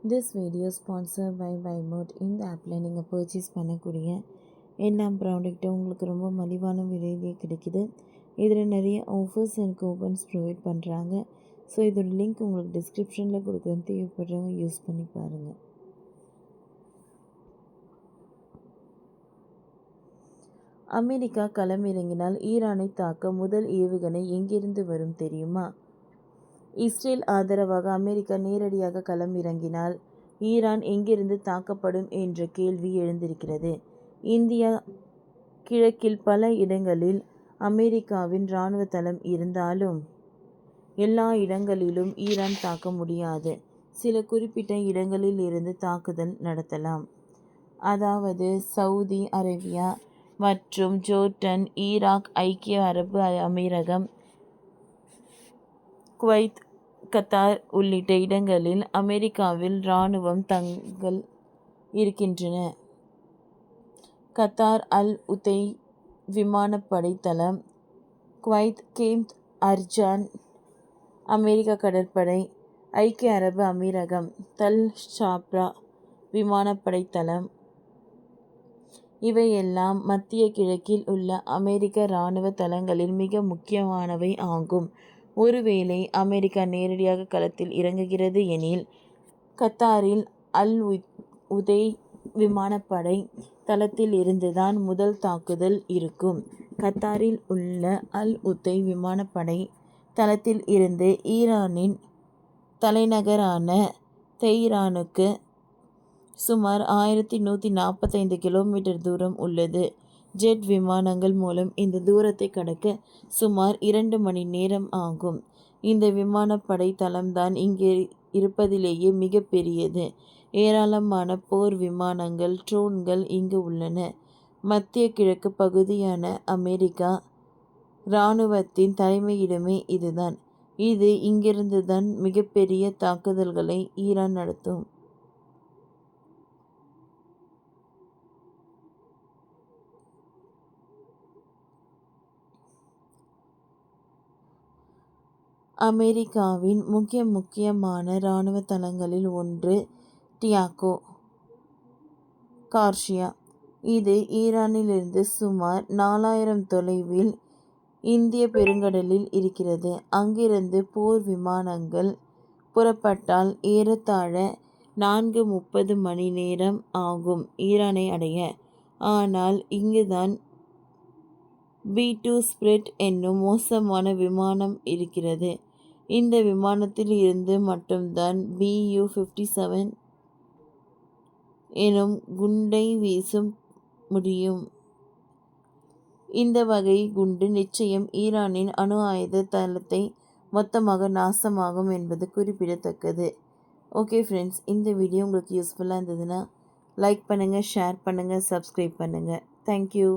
This video sponsor by பைமோட். இந்த ஆப்பில் நீங்கள் பர்ச்சேஸ் பண்ணக்கூடிய எல்லா ப்ராடக்ட்டும் உங்களுக்கு ரொம்ப மலிவான விலையிலே கிடைக்குது. இதில் நிறைய ஆஃபர்ஸ் அண்ட் கூப்பன்ஸ் ப்ரொவைட் பண்ணுறாங்க. ஸோ இதோட லிங்க் உங்களுக்கு டிஸ்கிரிப்ஷனில் கொடுக்குறேன், தேவைப்படுறவங்க யூஸ் பண்ணி பாருங்கள். அமெரிக்கா களமிறங்கினால் ஈரானை தாக்க முதல் ஏவுகணை எங்கிருந்து வரும் தெரியுமா? இஸ்ரேல் ஆதரவாக அமெரிக்கா நேரடியாக களம் இறங்கினால் ஈரான் எங்கிருந்து தாக்கப்படும் என்ற கேள்வி எழுந்திருக்கிறது. இந்தியா கிழக்கில் பல இடங்களில் அமெரிக்காவின் இராணுவ தளம் இருந்தாலும் எல்லா இடங்களிலும் ஈரான் தாக்க முடியாது. சில குறிப்பிட்ட இடங்களில் இருந்து தாக்குதல் நடத்தலாம். அதாவது சவுதி அரேபியா மற்றும் ஜோர்டன், ஈராக், ஐக்கிய அரபு அமீரகம், குவைத், கத்தார் உள்ளிட்ட இடங்களில் அமெரிக்காவில் இராணுவம் தங்கள் இருக்கின்றன. கத்தார் அல் உதை விமானப்படை தளம், குவைத் கேம்ப் அர்ஜான் அமெரிக்க கடற்படை, ஐக்கிய அரபு அமீரகம் தல் ஷாப்ரா விமானப்படை தளம் இவையெல்லாம் மத்திய கிழக்கில் உள்ள அமெரிக்க இராணுவ தளங்களில் மிக முக்கியமானவை ஆகும். ஒருவேளை அமெரிக்கா நேரடியாக களத்தில் இறங்குகிறது எனில் கத்தாரில் அல் உதை விமானப்படை தளத்தில் இருந்துதான் முதல் தாக்குதல் இருக்கும். கத்தாரில் உள்ள அல் உதை விமானப்படை தளத்தில் இருந்து ஈரானின் தலைநகரான தெஹ்ரானுக்கு சுமார் 1145 கிலோமீட்டர் தூரம் உள்ளது. ஜெட் விமானங்கள் மூலம் இந்த தூரத்தை கடக்க சுமார் 2 மணி நேரம் ஆகும். இந்த விமானப்படை தளம்தான் இங்கே இருப்பதிலேயே மிக பெரியது. ஏராளமான போர் விமானங்கள், ட்ரோன்கள் இங்கு உள்ளன. மத்திய கிழக்கு பகுதியான அமெரிக்கா இராணுவத்தின் தலைமையிடமே இதுதான். இங்கிருந்துதான் மிகப்பெரிய தாக்குதல்களை ஈரான் நடத்தும். அமெரிக்காவின் முக்கியமான இராணுவ தளங்களில் ஒன்று டியாகோ கார்ஷியா. இது ஈரானிலிருந்து சுமார் 4000 தொலைவில் இந்திய பெருங்கடலில் இருக்கிறது. அங்கிருந்து போர் விமானங்கள் புறப்பட்டால் ஏறத்தாழ 4-30 மணி நேரம் ஆகும் ஈரானை அடைய. ஆனால் இங்குதான் B-2 ஸ்பிரிட் என்னும் மோசமான விமானம் இருக்கிறது. இந்த விமானத்தில் இருந்து மட்டும்தான் Bu-57 எனும் குண்டை வீச முடியும். இந்த வகை குண்டு நிச்சயம் ஈரானின் அணு ஆயுத தளத்தை மொத்தமாக நாசமாகும் என்பது குறிப்பிடத்தக்கது. ஓகே ஃப்ரெண்ட்ஸ், இந்த வீடியோ உங்களுக்கு யூஸ்ஃபுல்லாக இருந்ததுன்னா லைக் பண்ணுங்கள், ஷேர் பண்ணுங்கள், சப்ஸ்கிரைப் பண்ணுங்கள். தேங்க்யூ.